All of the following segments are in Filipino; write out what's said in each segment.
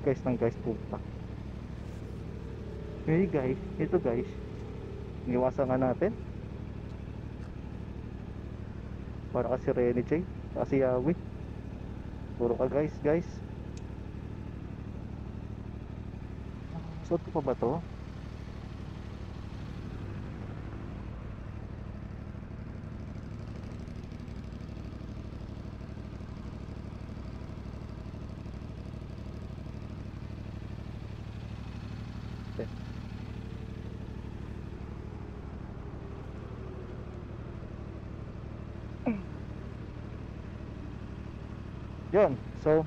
guys ng guys puta. Hey guys, ito guys. Iniwasan nga natin. Para kasi Rene Chay, kasi Yawi. Puro ka guys. Suot ko pa ba to? Yun, so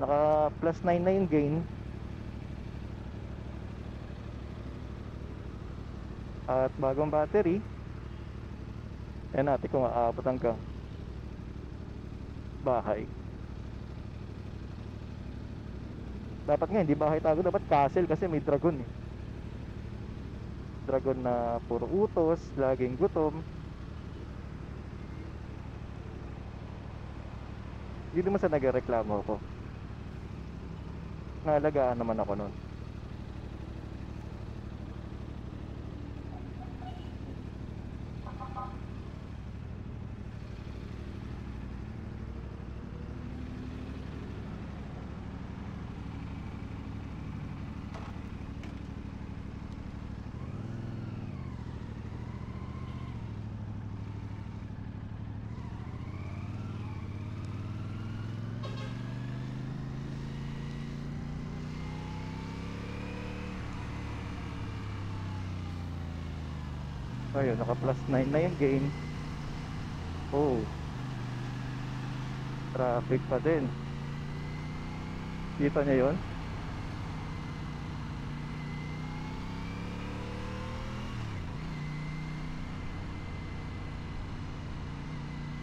naka plus 9 na yung gain. At bagong battery. Yan natin kung aabot hanggang bahay. Dapat nga hindi bahay tago, dapat castle kasi may dragon eh. Dragon na puro utos, laging gutom. Hindi naman sa nagreklamo ko. Nalagaan naman ako nun. Ayun, naka plus 9 na yung gain. Oh, traffic pa din. Kita niya yun?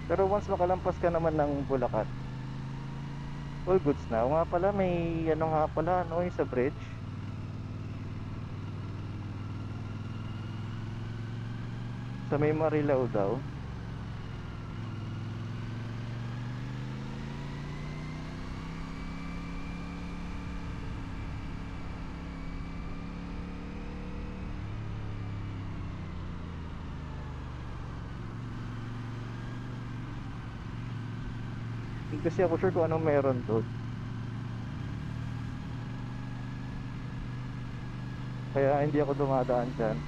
Pero once makalampas ka naman ng Bulacan, all goods na. O nga pala, may ano nga pala, ano, yung sa bridge. Sa may Marilao daw. Hindi kasi ako sure kung anong meron doon. Kaya hindi ako dumadaan dyan.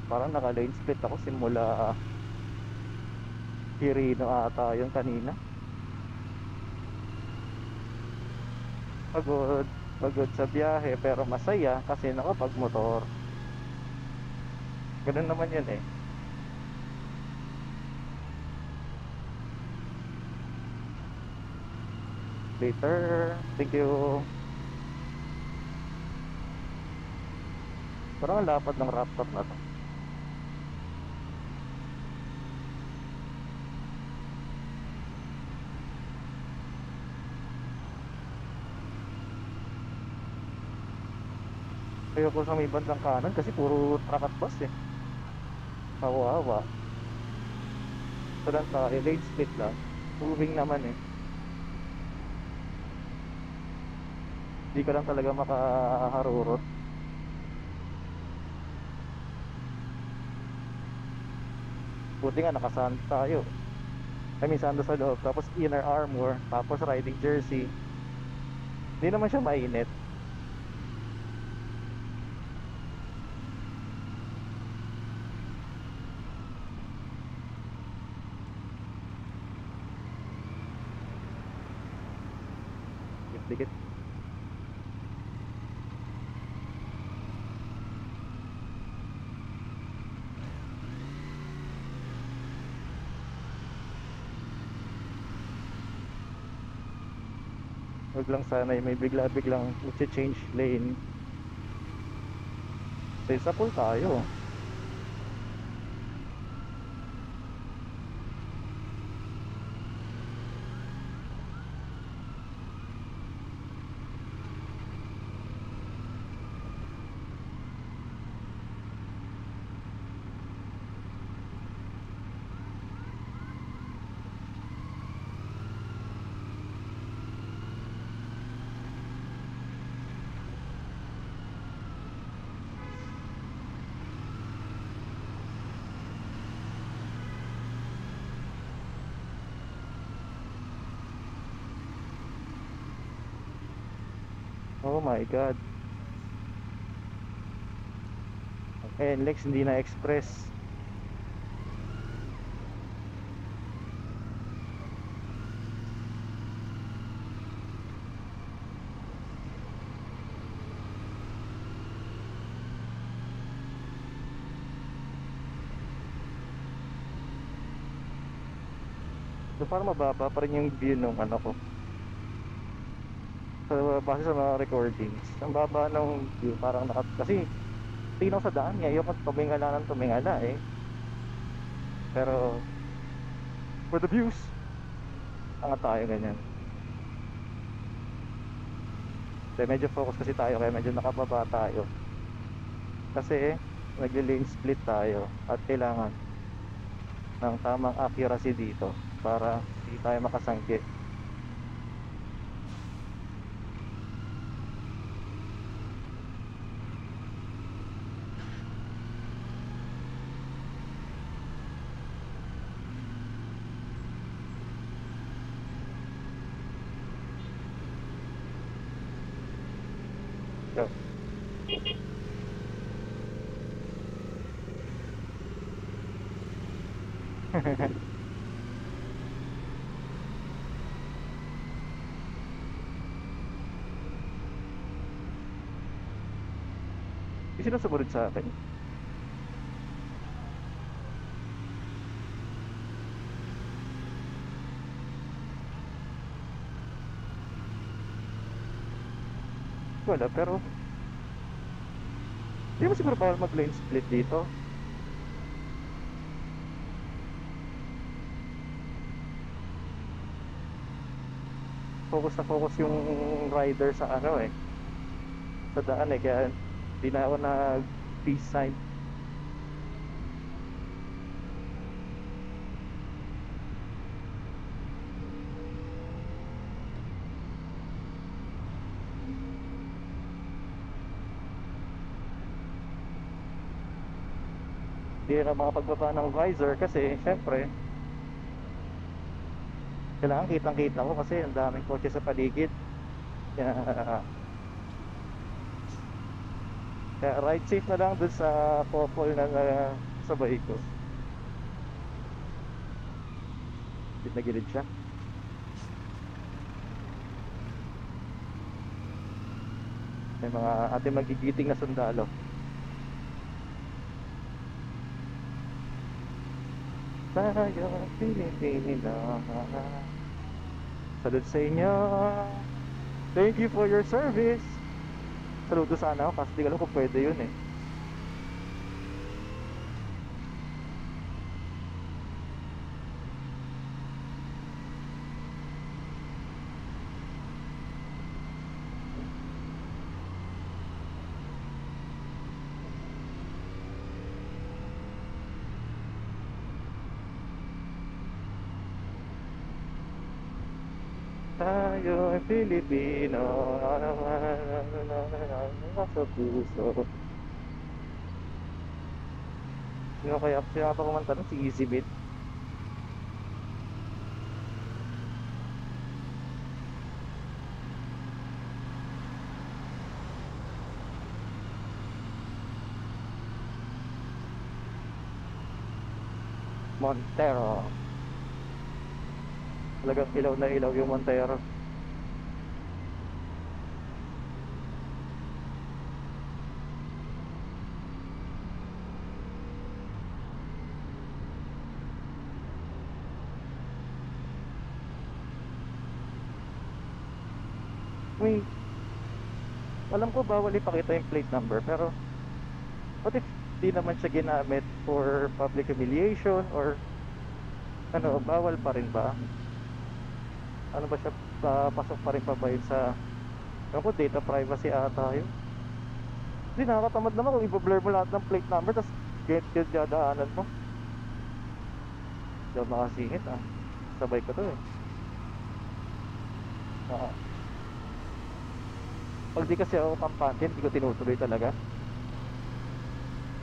Parang naka-lane split ako simula Quirino ata yung kanina. Pagod sa biyahe pero masaya kasi nakapag-motor. Ganun naman yun eh. Later, thank you. Parang ang lapad ng laptop na to. Ayoko sa may bandang kanan kasi puro truck at bus eh. Kawawa. So lang tayo, lane split lang. Moving naman eh. Hindi ka lang talaga makaharurot. Buti nga nakasand tayo. I mean sando sa loob. Tapos inner armor. Tapos riding jersey. Hindi naman siya mainit. Dikit. Huwag lang sana may biglang change lane. Sa pool tayo. Oh my God. NLEX hindi na express. So parang mababa pa rin yung view nung ano ko. So base sa mga recordings, ang baba ng view parang kasi tinaw sa daan niya, yung tumingala ng tumingala eh. Pero for the views, angat tayo ganyan. Kaya medyo focus kasi tayo, kaya medyo nakababa tayo. Kasi nagle-lane split tayo at kailangan ng tamang accuracy dito para hindi tayo makasangkit. So, sino sumunod sa akin? Wala, pero di ba siguro bawal mag-lane split dito? Focus na focus yung rider sa ano eh, sa daan eh, kaya di na ako nag peace sign. Di na makapagbaba ng visor kasi syempre kailangan kitang kita ko kasi ang daming kotse sa paligid. Kaya, kaya ride safe na lang dun sa couple na sabay ko. Gilid na gilid siya. May mga ating magigiting na sundalo. Tayo Pilipino, salud sa inyo. Thank you for your service. Saludo sana ako kasi di ko alam kung pwede yun eh. Tayo ay Pilipino, nasa puso. Sino pa kumanta nun? Si Easy Beat. Montero. Talagang ilaw na ilaw yung Montero. May, alam ko bawal ipakita yung plate number, pero what if di naman siya ginamit for public humiliation or ano, bawal pa rin ba? Ano ba siya, pasok pa rin pa ba yun sa, ano ko, data privacy ata yun? Hindi, nakakatamad naman kung i-blur mo lahat ng plate number tapos get dadaanan mo. Hindi ako makasingit ah, sabay ko to eh. Pag di kasi ako kampante, hindi ko tinutuloy talaga.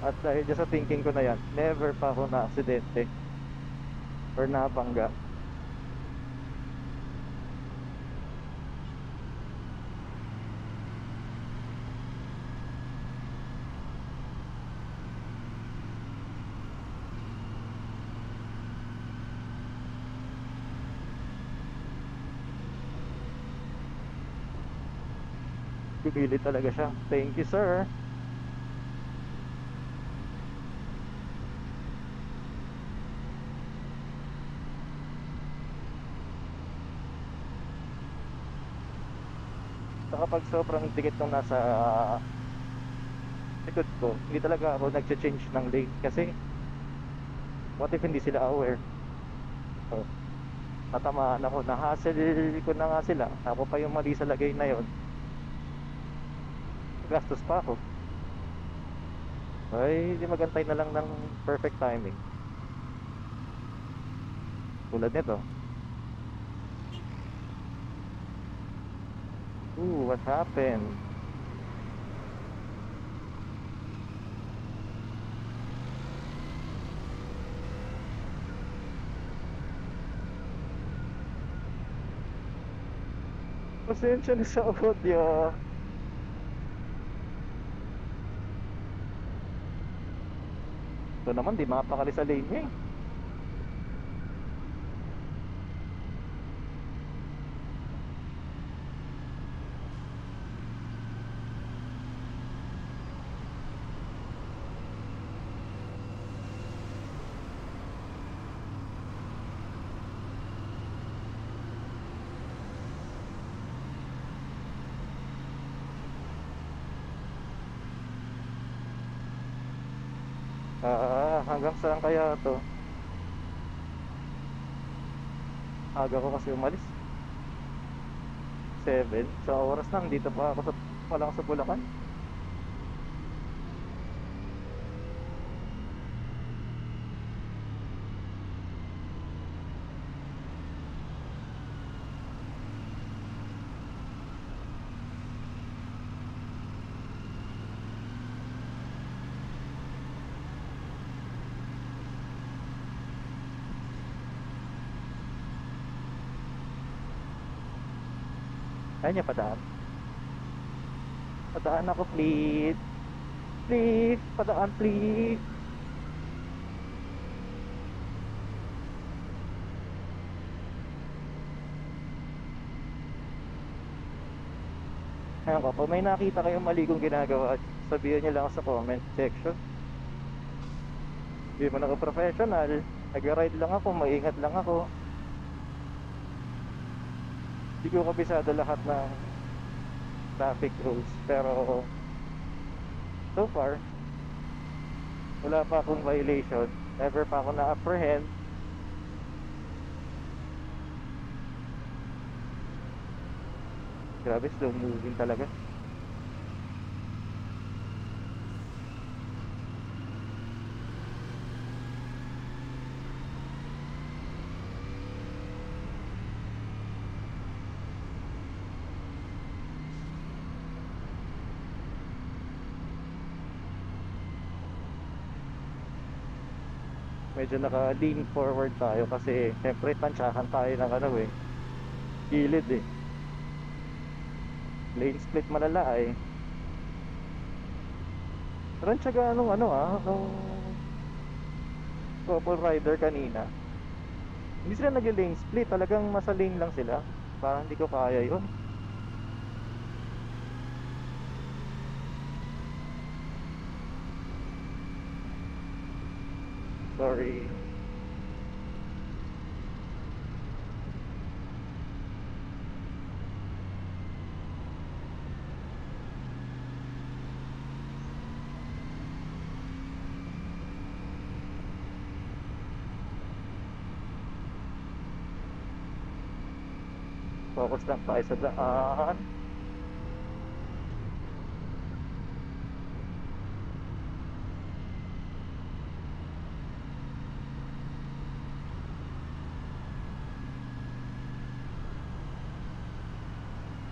At dahil dyan sa thinking ko na yan, never pa ako na aksidente or nabangga. Gumili talaga siya. Thank you, sir. So kapag sobrang dikit nung nasa likod ko, hindi talaga ako nag-change ng lane kasi what if hindi sila aware? So, natamaan ako, na-hassle ko na nga sila, ako pa yung mali sa lagay na yon, gastos pa ako. Ay, di magantay na lang ng perfect timing. Tulad nito. Ooh, what happened? Pasensya na sa audio. Ito naman, di mapakali sa lane niya eh. Hanggang saan kaya to? Aga ko kasi umalis. 7. Sa oras lang, dito pa ako pa lang sa Bulacan. Kaya niya padaan. Padaan ako, please. Please, padaan, please. Ayan ko, pag may nakita kayong mali kong ginagawa, sabihin niyo lang sa comment section. Hindi mo na ako professional. Nag-ride lang ako, maingat lang ako. Hindi ko kabisado lahat ng traffic rules. Pero so far, wala pa akong violation. Never pa ako na-apprehend. Grabe, slow moving talaga. Medyo naka-lean forward tayo kasi syempre tansyahan tayo ng ano eh, gilid eh. Lane split malala eh. Pero ang tiyaga nung nung couple rider kanina. Hindi sila nag-lane split, talagang nasa lane lang sila. Parang hindi ko kaya yun. Sorry. Focus lang tayo sa daan.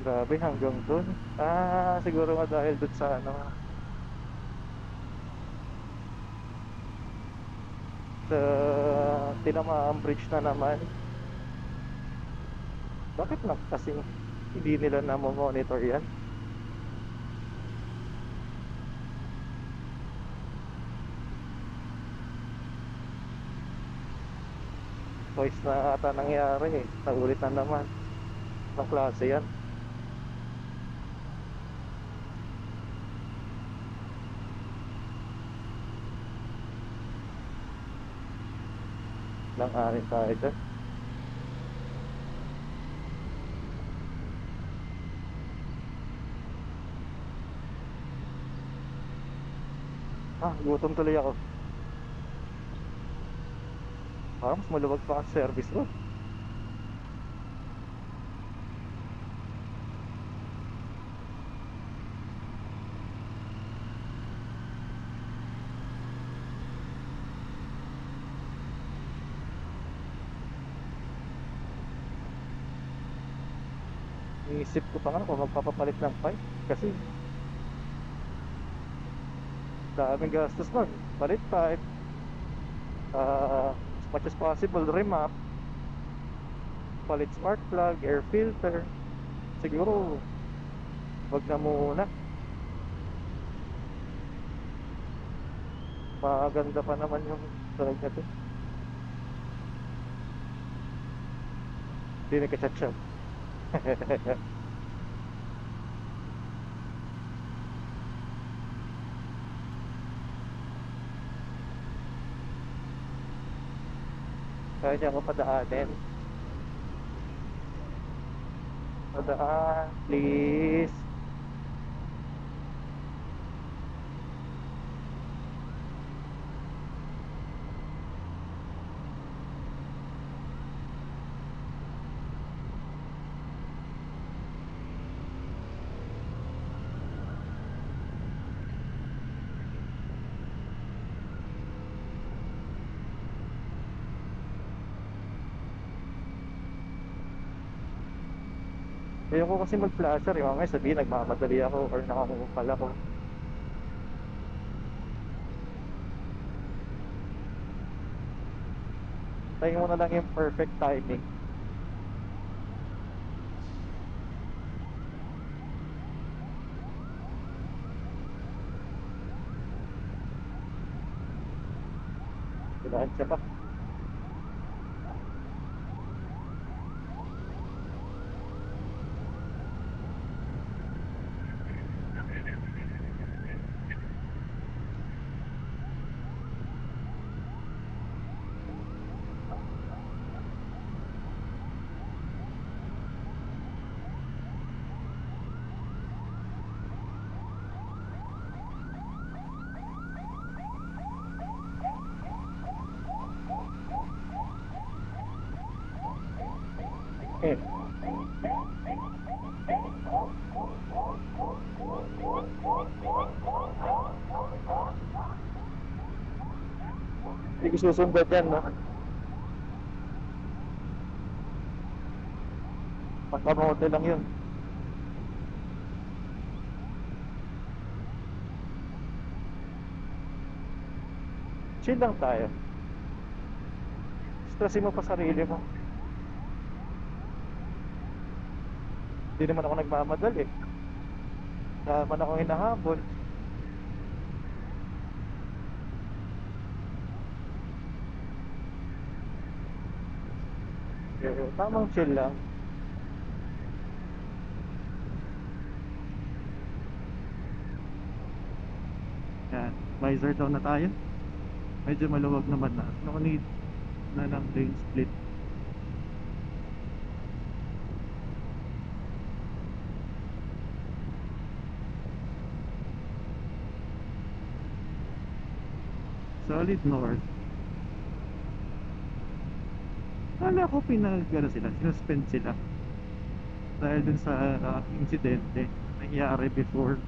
Grabe, hanggang dun. Siguro nga dahil dun sa sa tinamaang bridge na naman. Bakit na kasi hindi nila na-monitor yan? Twice na ata nangyari eh. Nagulit na naman. Ang klase yan. Lang-anin tayo dyan. Gutom tuloy ako. Parang mas maluwag pa ang service road. Iisip ko pa nga kung magpapapalit ng pipe. Kasi daming gastos nun. Palit pipe. As much as possible, remap. Palit spark plug, air filter. Siguro, wag na muna. Maganda pa naman yung tunog na to. Hindi nagka-chat-chat. Kaya niya ako padaanin. Padaan, please. Ayoko kasi mag-flasher, mamaya sabihin nagmamadali ako or nakakungkal ako. Tayo mo na lang yung perfect timing. Kailangan siya pa. Eh, hindi ko susundan yan, no? Pagkamote lang yun. Chill lang tayo. Stressin mo pa sarili mo. Hindi naman ako nagmamadali. Naman ako hinahabol. Pero tamang chill lang. Yan, visor down na tayo. Medyo maluwag naman na. No need na ng lane split. Solid north. Kala ko sinuspend sila dahil dun sa insidente nangyari before.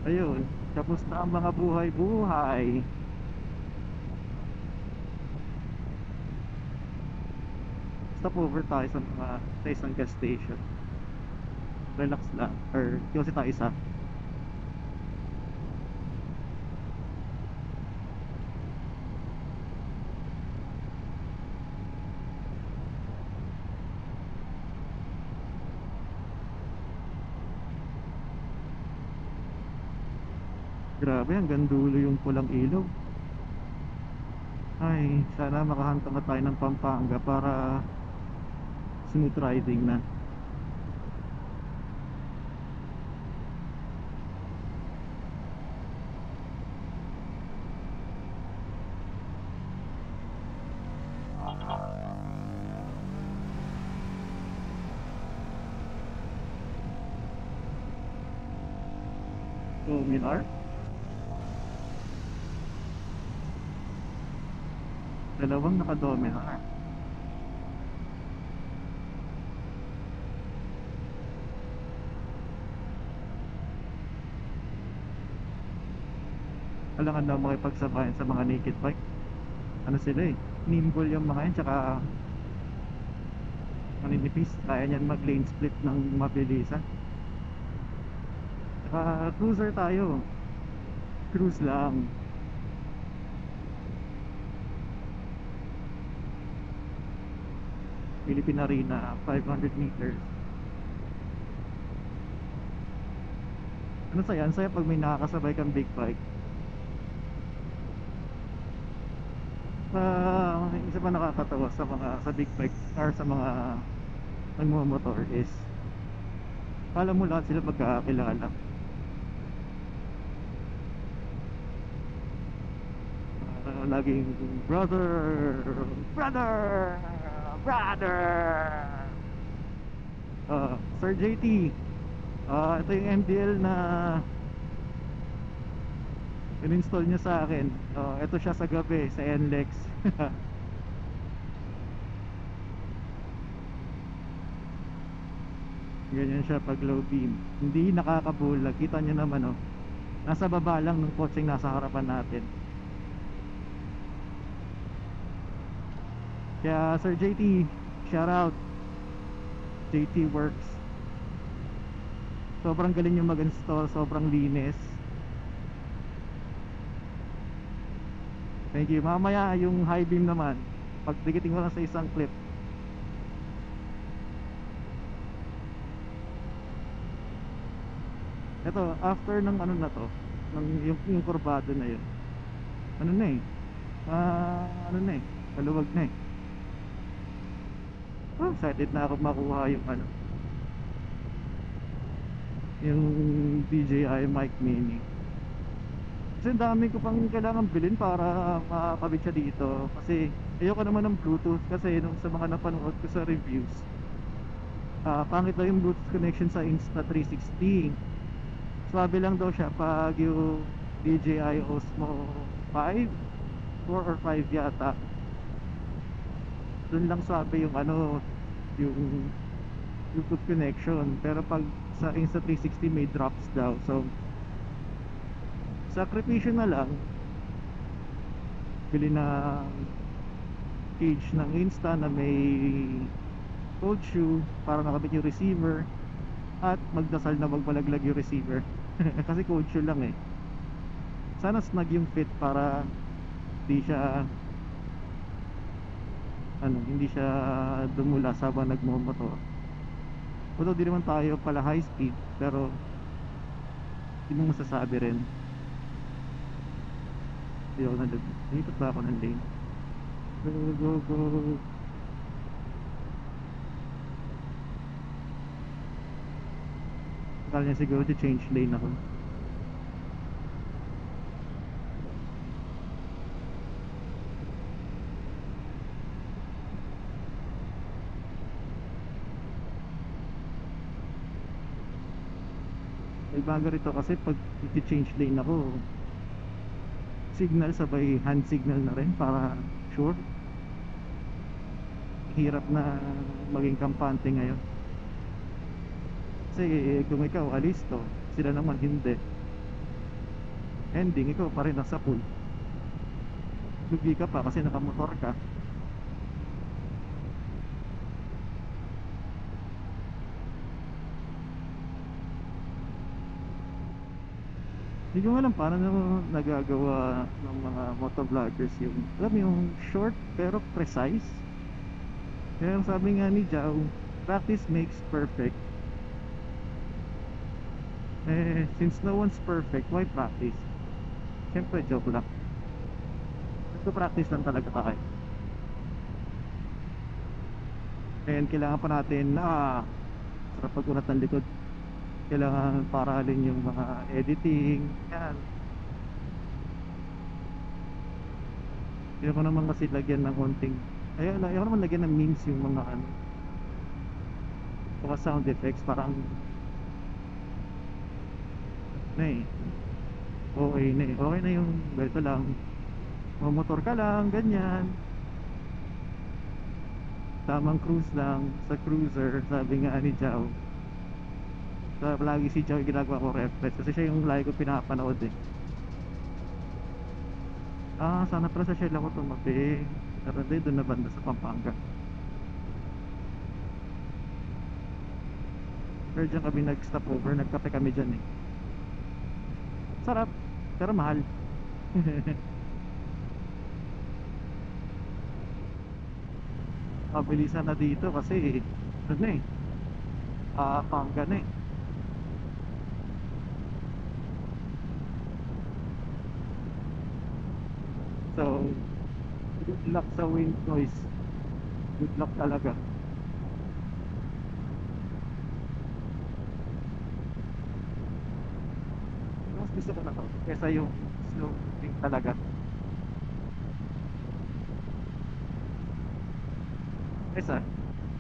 Ayun, tapos na ang mga buhay-buhay. Stop over tayo sa isang gas station. Relax lang, or kasi tayo isa. Grabe, hanggang dulo yung pulang ilaw. Ay, sana makahantong na tayo ng Pampanga para smooth riding na. Dominar. Dalawang naka-Dominar. Kailangan daw makipagsabayan sa mga naked bike. Ano sila eh, nimble yung mga yan, tsaka maninipis. Kaya niyan mag lane split ng mabilisan. Tsaka cruiser tayo, cruise lang. Philippine Arena, 500 meters. Ano saya? Ang saya pag may nakakasabay kang big bike. Isa pa nakakatawa sa big bike or sa mga nagmumotor is kala mo lahat sila magkakilala. Laging brother, brother, brother. Sir JT, ito yung MDL na in-install niya sa akin. Ito siya sa gabi sa NLEX. Ganyan siya pag low beam, hindi nakakabulag. Kita niyo naman, oh, nasa baba lang ng kotseng nasa harapan natin. Kaya Sir JT, shout out. JT Works, sobrang galing yung mag-install, sobrang linis. Thank you. Mamaya yung high beam naman, pagdikitin ko lang sa isang clip. Ito, after ng ano na to, ng yung kurbado na yun, ano na eh, ano na eh, kaluwag na eh. Excited na ako makuha yung ano, yung DJI Mic Mini. Kasi dami ko pang kailangan bilhin para makakabit siya dito. Kasi ayoko naman ng Bluetooth, kasi nung sa mga napanood ko sa reviews, pangit daw yung Bluetooth connection sa Insta360. Swabe lang daw siya pag yung DJI Osmo 5, 4 or 5 yata. Dun lang swabe yung ano, yung Bluetooth connection. Pero pag sa Insta360 may drops daw. So sakripisyo na lang, bili na cage ng Insta na may cold shoe para nakabit yung receiver, at magdasal na magmalaglag yung receiver. Kasi cold shoe lang eh. Sana snug yung fit para hindi siya hindi siya dumula habang nagmumotor. Although di naman tayo pala high speed, pero hindi mo masasabi rin. Hindi ako nandito ba ako ng lane. Go, go, go. Akala niya siguro change lane ako. May bago rito kasi pag i-change lane ako, signal sabay hand signal na rin para sure. Hirap na maging kampante ngayon. Kasi kung ikaw alis to, sila naman hindi, ending ikaw pa rin nasa pool. Lugi ka pa kasi nakamotor ka. Hindi ko alam paano nagagawa ng mga motovloggers yung, alam yung short pero precise. Kaya ang sabi nga ni Jao, practice makes perfect. Since no one's perfect, why practice? Siyempre joke lang. Nagpo-practice lang talaga tayo. And kailangan pa natin sa pag-unat ng likod, kailangan paralin yung mga editing yan. Ayoko naman kasi lagyan ng konting, ayoko naman lagyan ng memes yung mga mga sound effects. Parang na eh, okay na eh, okay na yung ganito lang, motor ka lang ganyan, tamang cruise lang sa cruiser. Sabi nga ni Jao, lagi si Jao yung ginagawa ko reference kasi siya yung lagi ko pinapanood eh. Sana pala sa Shell ako tumabi, pero hindi, doon na banda sa Pampanga. Pero dyan kami nag-stop over, nagkape kami dyan eh. Sarap, pero mahal. Mabilisan na dito kasi ano na eh, Panga na eh. So good luck sa wind noise, good luck talaga. Mas gusto ko na to kesa yung slow thing talaga. Kesa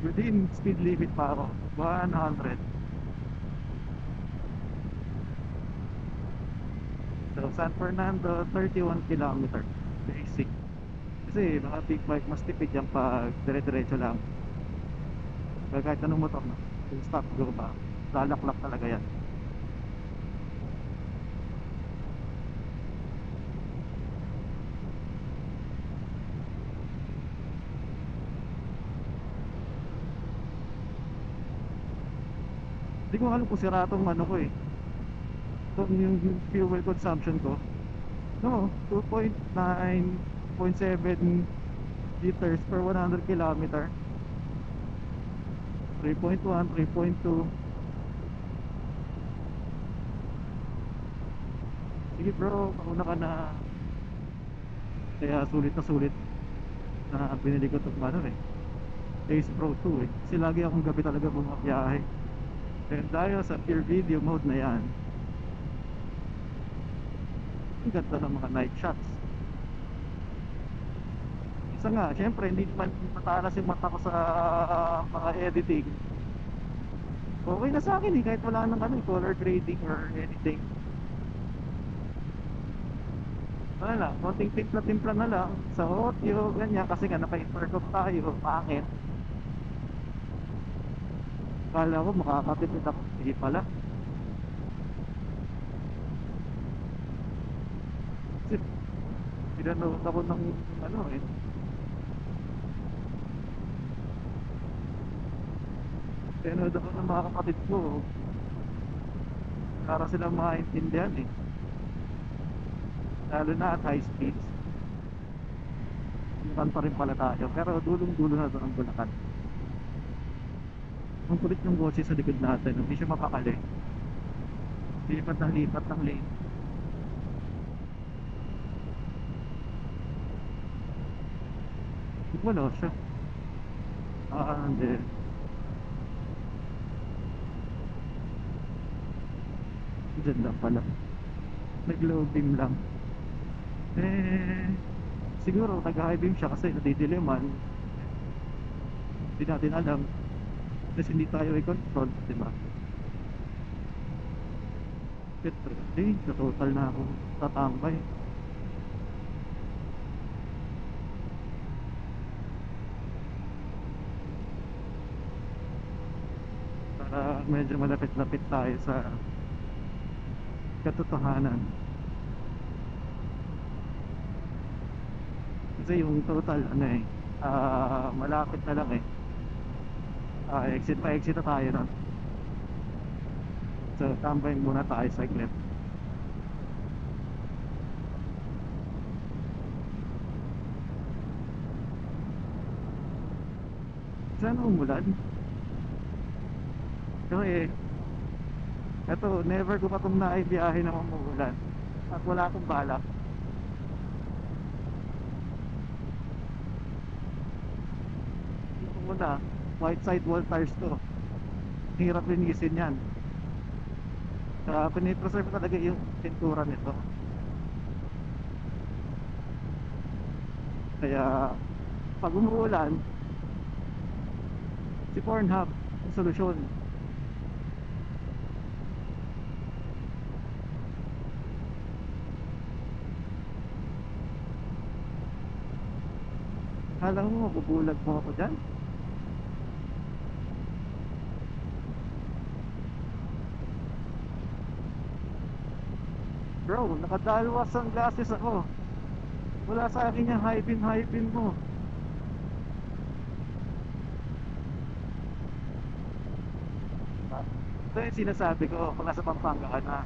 within speed limit pa ako 100. So San Fernando 31 km basic. Kasi mga big bike mas tipid yan pag dire-diretso lang. Kaya kahit anong motor na, yung stop go ba, lalaklak talaga yan. Hindi ko alam kung sira tong ano ko eh, itong yung fuel consumption ko. No, 2.9, 0.7 liters per 100 kilometer. 3.1, 3.2. Sige bro, mauna ka na. Kaya sulit na sulit na binili ko itong ano eh, Ace Pro 2 eh. Kasi lagi akong gabi talaga bumabiyahe. And dahil sa pure video mode na yan, ang ganda ng mga night shots. Isa nga, syempre hindi naman matalas yung mata ko sa mga editing. Okay na sa akin eh, kahit wala nang ano, color grading or anything. Wala lang, konting timpla-timpla na lang sa audio, ganyan, kasi nga naka-intercom tayo, pangit. Kala ko makakatipid ako, hindi pala. Kasi pinanood ako ng ano eh, pinanood ako ng mga kapatid ko, para silang maintindihan eh, lalo na at high speeds. Bulacan pa rin pala tayo, pero dulong dulo na doon ang Bulacan. Ang kulit ng boses sa likod natin, hindi siya mapakali, lipat ng lane. Wala siya, hindi, dyan lang pala, nag-low beam lang. Siguro nag-high beam siya kasi nadidiliman, hindi natin alam kasi hindi tayo i-control, diba? Hindi, sa total na ako tatambay. Para medyo malapit-lapit tayo sa katotohanan. Kasi yung total ano eh, malapit na lang eh. Exit pa exit na tayo na. So tambay muna tayo sa saglit. Sana umulan. Kasi eto, never ko pa itong naibiyahe na umuulan at wala akong balak. mo na, white side wall tires to. Hirap linisin yan. Kaya pinipreserve talaga yung pintura nito. Kaya pag umuulan, si Pornhub yung solusyon. Kala mo mabubulag mo ako dyan? Bro, nakadalwas ang glasses ako. Wala sa akin yung high beam mo. Ito yung sinasabi ko kung nasa Pampanga ka na.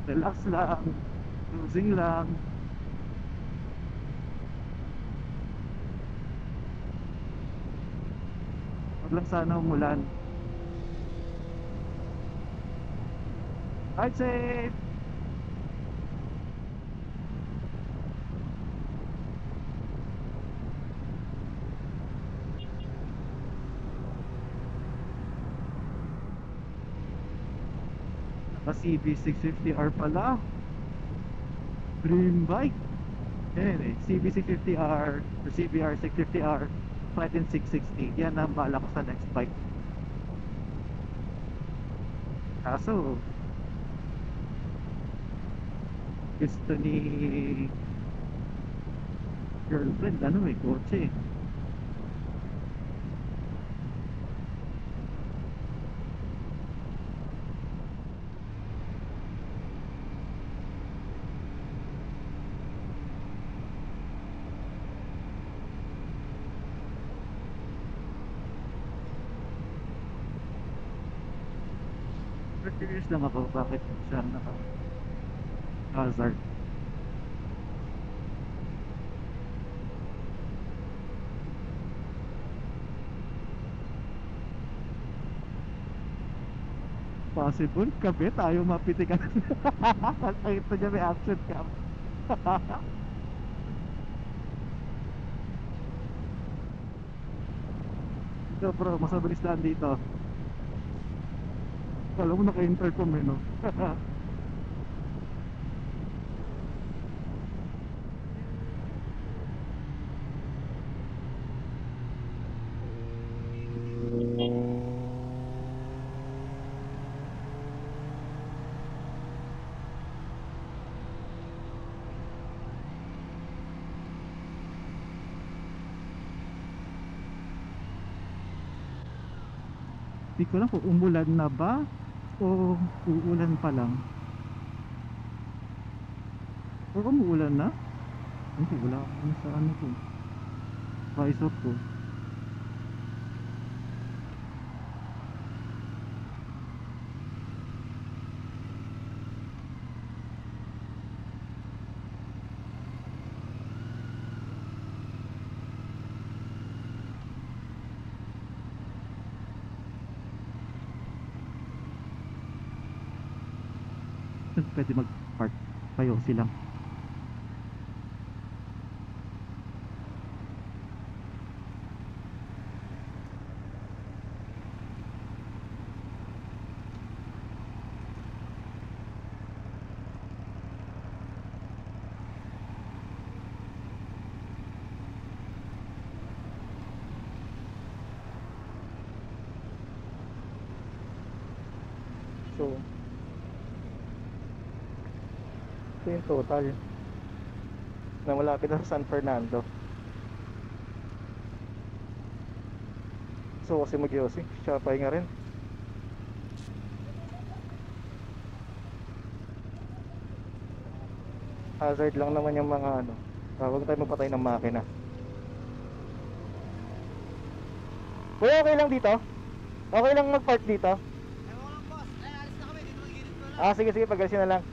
Relax lang, cruising lang. Huwag lang sana umulan. Ride safe! Naka CB650R pala. Dream bike. Yan eh, CB650R or CBR650R flat in 660. Yan ang bala ko sa next bike. Kaso gusto ni girlfriend ano may kotse. Curious lang ako bakit siya naka hazard. Possible kabe tayo mapitikan. Ito niya may action cam. Ito bro, masabilis lang dito. Kala mo naka-intercom eh no. Hindi ko lang kung umulan na ba o uulan pa lang. O umuulan na? Hindi, wala ako sa ano ko. Visor ko. Pwede mag-park kayo silang. So, ito yung total na malapit na sa San Fernando. So kasi mag-Yossi, siya pahinga rin. Hazard lang naman yung mga ano. Huwag tayo magpatay ng makina. Kuya, okay lang dito? Okay lang mag-park dito? Ewan ko lang boss, ay alis na kami, dito mag-init ko na. Ah, sige, sige, pag-alisin na lang.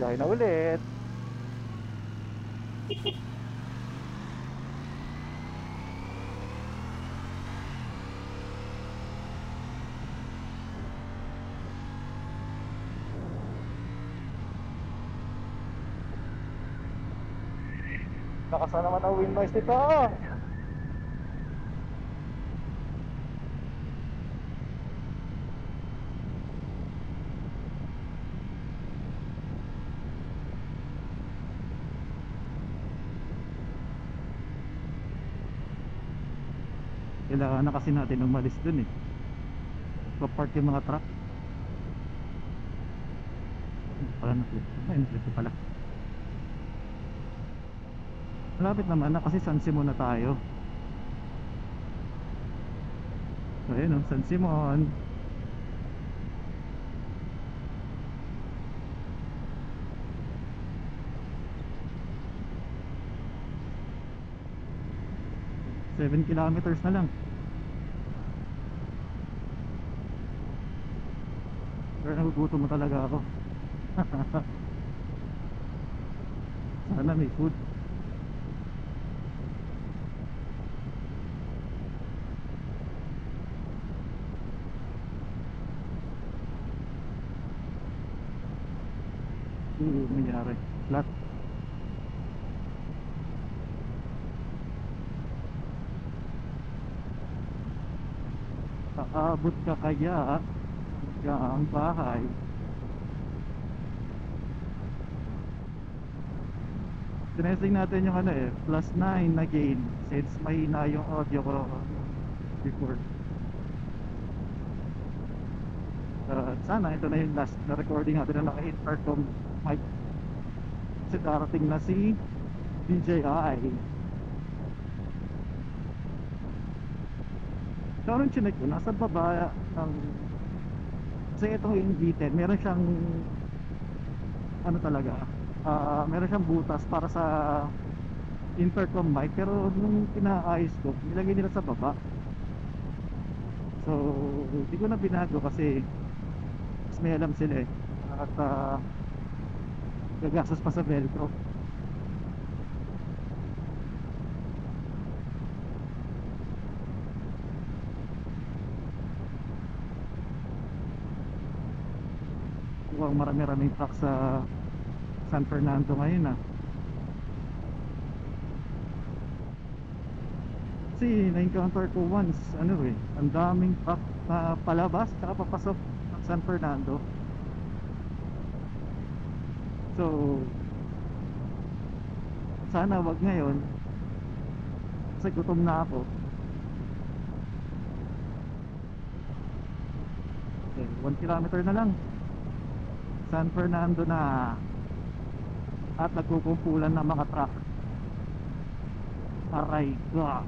Biyahe na ulit. Lakas na naman ang wind noise nito. Kailangan na kasi natin umalis dun eh. Papark yung mga truck. Pala na-flip. Ay, na-flip ko pala. Malapit naman na kasi San Simon na tayo. So ayun o, San Simon. Seven kilometers na lang. Pero nagugutom mo talaga ako. Sana may food. Nangyari flat. Aabot ka kaya ang bahay? Tinesting natin yung ano eh, +9 na gain since mahina yung audio ko before. Sana ito na yung last na recording natin na naka-intercom mic kasi darating na si DJI. So anong chinek ko, nasa baba ng kasi itong Invited meron siyang ano talaga, meron siyang butas para sa intercom mic, pero nung pinaayos ko nilagay nila sa baba, so hindi ko na binago kasi mas may alam sila eh, at gagastos pa sa velcro. Mukhang marami-raming truck sa San Fernando ngayon kasi na-encounter ko once ano eh, ang daming truck na palabas tsaka papasok ng San Fernando. So sana wag ngayon kasi gutom na ako. Okay, 1 kilometer na lang San Fernando na, at nagkukumpulan ng mga truck. Aray ko.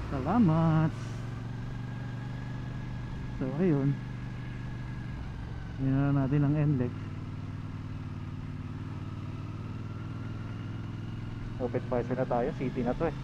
Salamat. So ayun, yan na natin ang NLEX. Open visor na tayo, city na to eh.